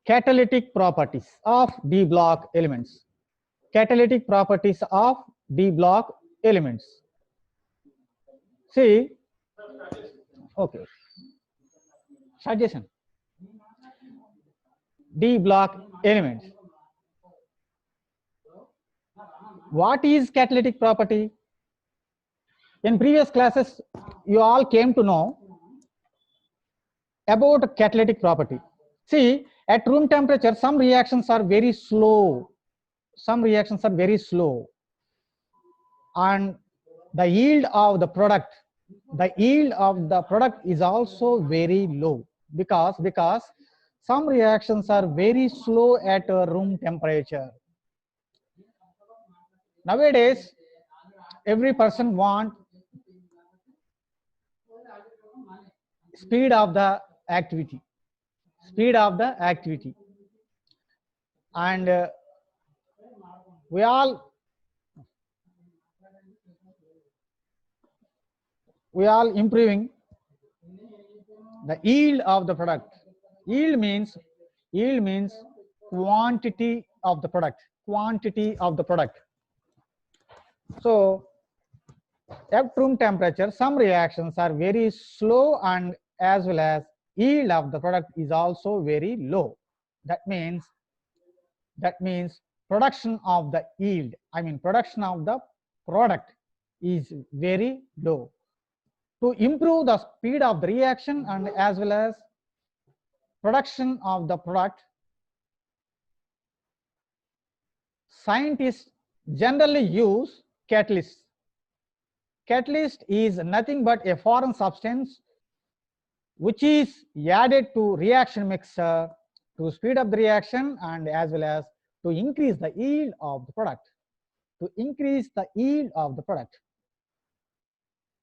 Catalytic properties of d block elements. Catalytic properties of d block elements. See, okay, suggestion. D block elements. What is catalytic property? In previous classes, you all came to know about catalytic property. See, at room temperature, some reactions are very slow. Some reactions are very slow. And the yield of the product is also very low because some reactions are very slow at room temperature. Nowadays, every person want speed of the activity, and we all improving the yield of the product. Yield means quantity of the product. So at room temperature, some reactions are very slow, and as well as yield of the product is also very low. That means production of the yield, production of the product is very low. To improve the speed of the reaction and as well as production of the product, scientists generally use catalysts. Catalyst is nothing but a foreign substance which is added to reaction mixer to speed up the reaction and as well as to increase the yield of the product.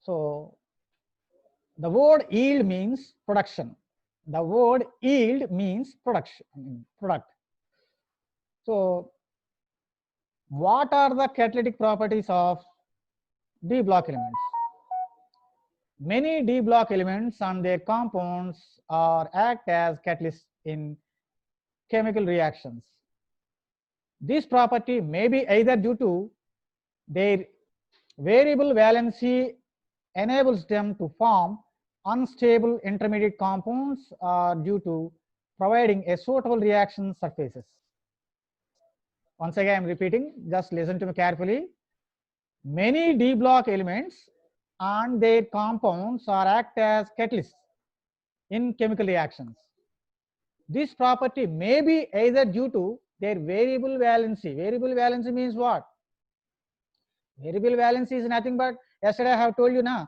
So the word yield means production. Product. So what are the catalytic properties of d block elements? Many d block elements and their compounds act as catalysts in chemical reactions. This property may be either due to their variable valency enables them to form unstable intermediate compounds, or due to providing a suitable reaction surfaces. Once again, I am repeating, just listen to me carefully. Many d block elements and their compounds act as catalysts in chemical reactions. This property may be either due to their variable valency. Variable valency means what? Variable valency is nothing but, yesterday I have told you now,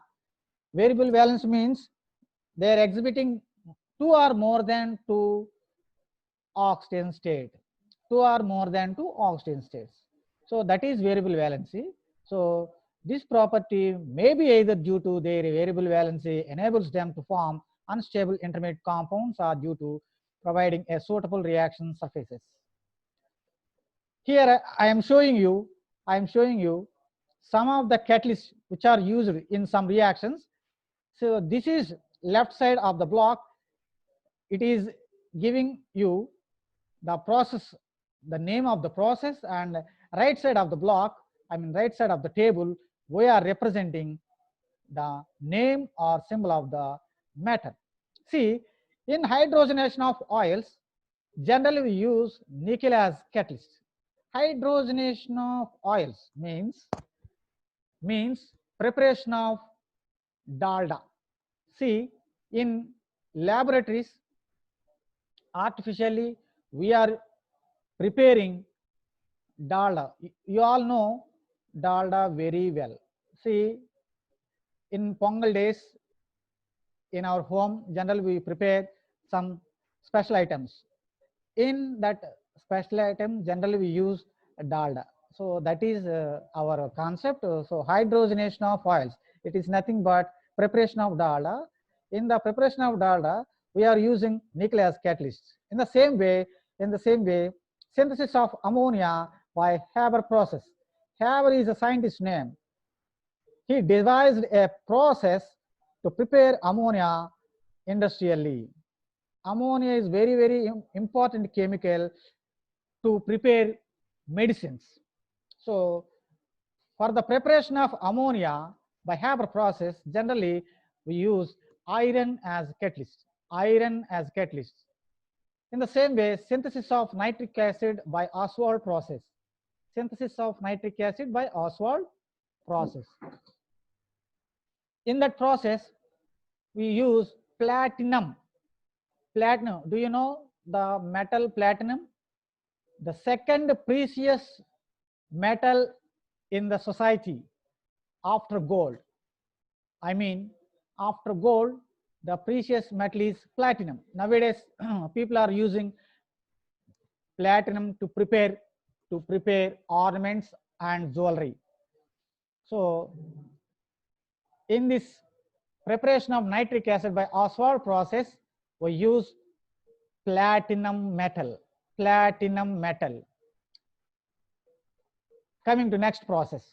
variable valence means they are exhibiting two or more than two oxygen states. So that is variable valency. So this property may be either due to their variable valency enables them to form unstable intermediate compounds, or due to providing a suitable reaction surfaces. Here I am showing you some of the catalysts which are used in some reactions. So this is left side of the block. It is giving you the process, the name of the process, and right side of the block, right side of the table, we are representing the name or symbol of the matter. See, in hydrogenation of oils, generally we use nickel as catalyst. Hydrogenation of oils means preparation of dalda. See, in laboratories, artificially we are preparing dalda. You all know dalda very well. See, in Pongal days, in our home, generally we prepare some special items. In that special item, generally we use dalda. So that is our concept. So hydrogenation of oils, it is nothing but preparation of dalda. In the preparation of dalda, we are using nickel as catalyst. In the same way, synthesis of ammonia by Haber process. Haber is a scientist's name. He devised a process to prepare ammonia industrially. Ammonia is very important chemical to prepare medicines. So for the preparation of ammonia by Haber process, generally we use iron as catalyst. Iron as catalyst. In the same way, synthesis of nitric acid by Oswald process. Synthesis of nitric acid by Oswald process. In that process, we use platinum. Platinum, do you know the metal platinum? The second precious metal in the society after gold. I mean, after gold, the precious metal is platinum. Nowadays, people are using platinum to prepare ornaments and jewelry. So, in this preparation of nitric acid by Oswald process, we use platinum metal. Platinum metal. Coming to next process,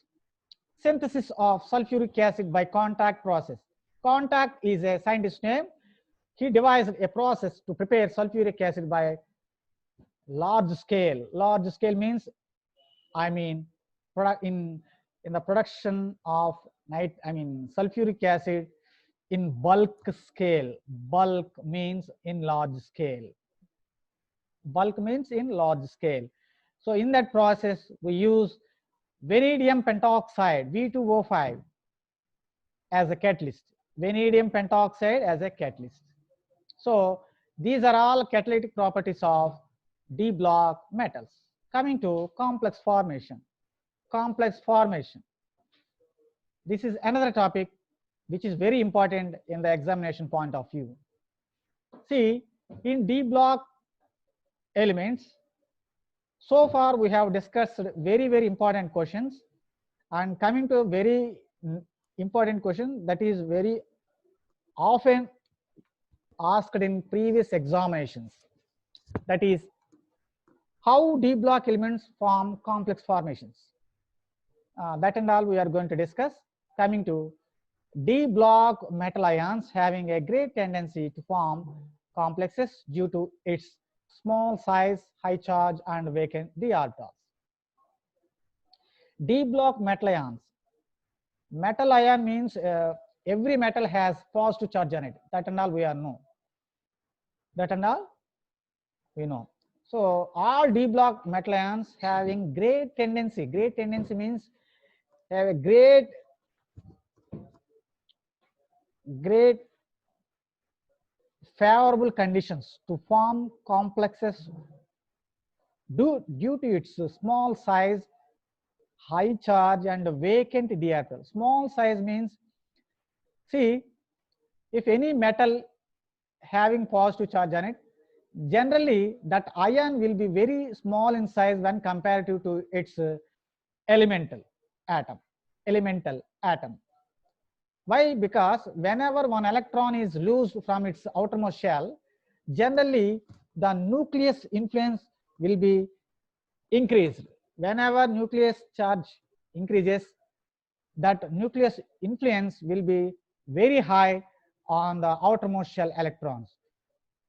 synthesis of sulfuric acid by contact process. Contact is a scientist name. He devised a process to prepare sulfuric acid by large scale. Large scale means, I mean, in the production of sulfuric acid in bulk scale. Bulk means in large scale. Bulk means in large scale. So in that process, we use vanadium pentoxide, V2O5, as a catalyst. Vanadium pentoxide as a catalyst. So these are all catalytic properties of D block metals. Coming to complex formation. Complex formation. This is another topic which is very important in the examination point of view. See, in D block elements, so far we have discussed very important questions, and coming to a very important question that is very often asked in previous examinations, that is how D block elements form complex formations. That and all we are going to discuss. Coming to D block metal ions having a great tendency to form complexes due to its small size, high charge and vacant d orbitals. D block metal ions. Metal ion means every metal has positive charge on it. That and all we are know. That and all we know. So all D block metal ions having great tendency. Great tendency means have a great favorable conditions to form complexes due to its small size, high charge and vacant d orbital. Small size means, see, if any metal having positive charge on it, generally that ion will be very small in size when comparative to its elemental atom. Why? Because whenever one electron is loosed from its outermost shell, generally the nucleus influence will be increased. Whenever nucleus charge increases, that nucleus influence will be very high on the outermost shell electrons.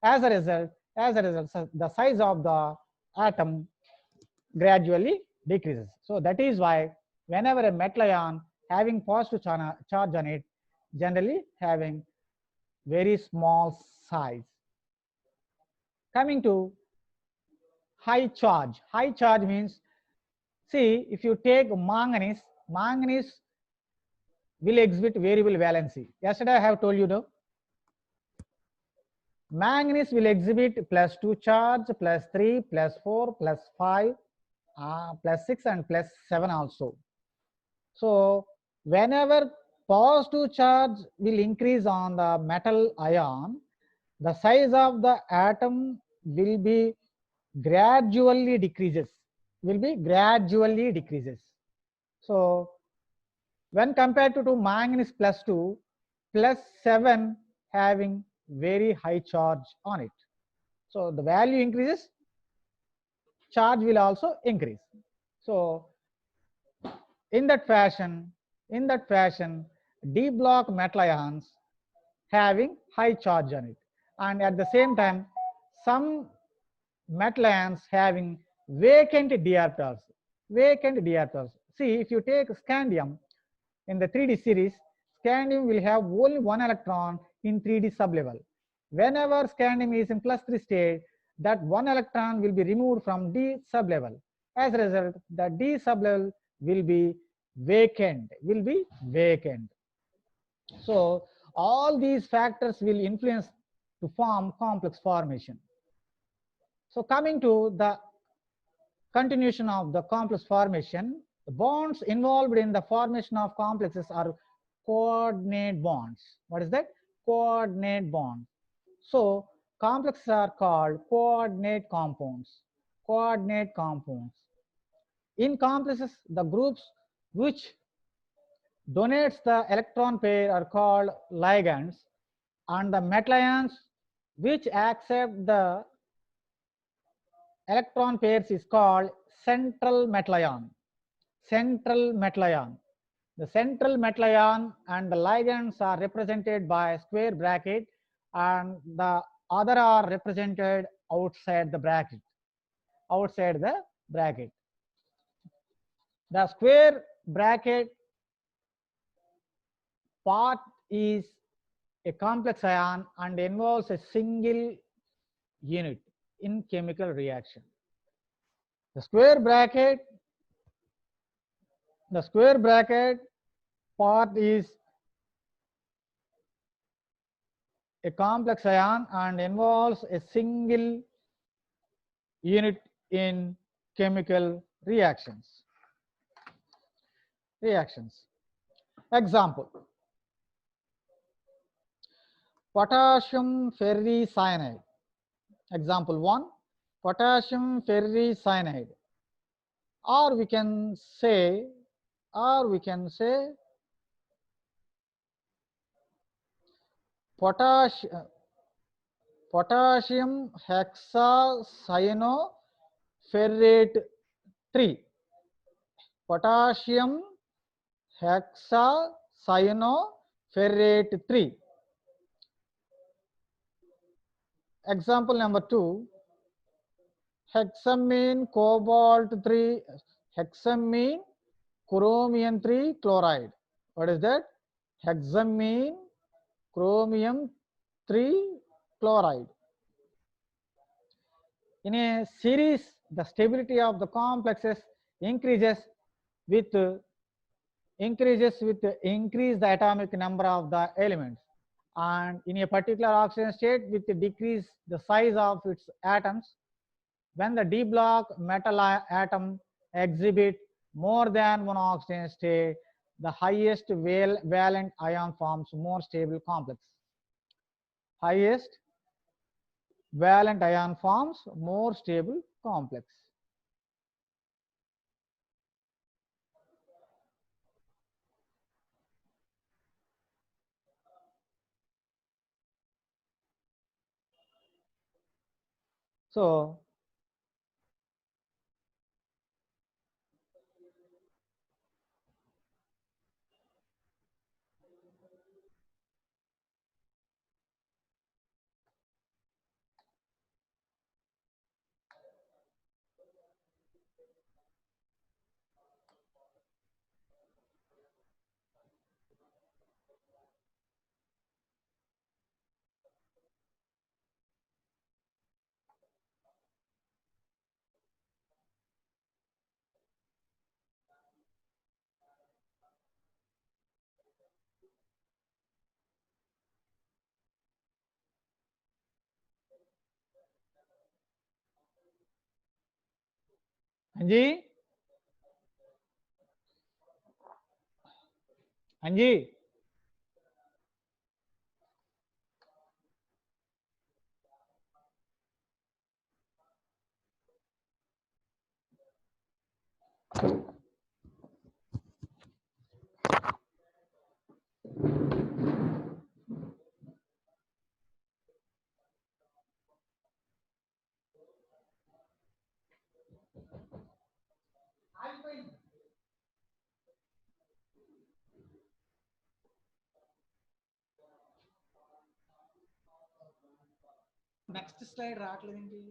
As a result, the size of the atom gradually decreases. So that is why whenever a metal ion having positive charge on it, generally having very small size. Coming to high charge. High charge means, see, if you take manganese, manganese will exhibit variable valency. Yesterday I have told you though. Manganese will exhibit +2 charge, +3, +4, +5, +6 and +7 also. So whenever positive charge will increase on the metal ion, the size of the atom will be gradually decreases. So when compared to manganese +2, +7 having very high charge on it. So the value increases, charge will also increase. So in that fashion, D block metal ions having high charge on it. and at the same time some metal ions having vacant d orbitals. Vacant d orbitals. See, if you take scandium in the 3D series, scandium will have only one electron in 3D sublevel. Whenever scandium is in +3 state, that one electron will be removed from d sublevel. As a result, the d sublevel will be vacant. So all these factors will influence to form complex formation. So coming to the continuation of the complex formation, the bonds involved in the formation of complexes are coordinate bonds. What is that? Coordinate bonds. So complexes are called coordinate compounds. Coordinate compounds. In complexes, the groups which donates the electron pair are called ligands, and the metal ions which accept the electron pairs is called central metal ion. Central metal ion. The central metal ion and the ligands are represented by square bracket, and the other are represented outside the bracket. Outside the bracket. The square bracket part is a complex ion and involves a single unit in chemical reaction. The square bracket part is a complex ion and involves a single unit in chemical reactions. Example: potassium ferricyanide. Example 1, potassium ferricyanide, or we can say potassium hexacyanoferrate 3. Potassium hexacyanoferrate 3. Example number 2, hexamine cobalt 3, hexamine chromium 3 chloride. What is that? Hexamine chromium 3 chloride. In a series, the stability of the complexes increases with increase the atomic number of the elements, and in a particular oxygen state with decrease the size of its atoms. When the d block metal atom exhibit more than one oxygen state, the highest valent ion forms more stable complex. Highest valent ion forms more stable complex. So Anji, Anji, next slide రావట్లేదండి.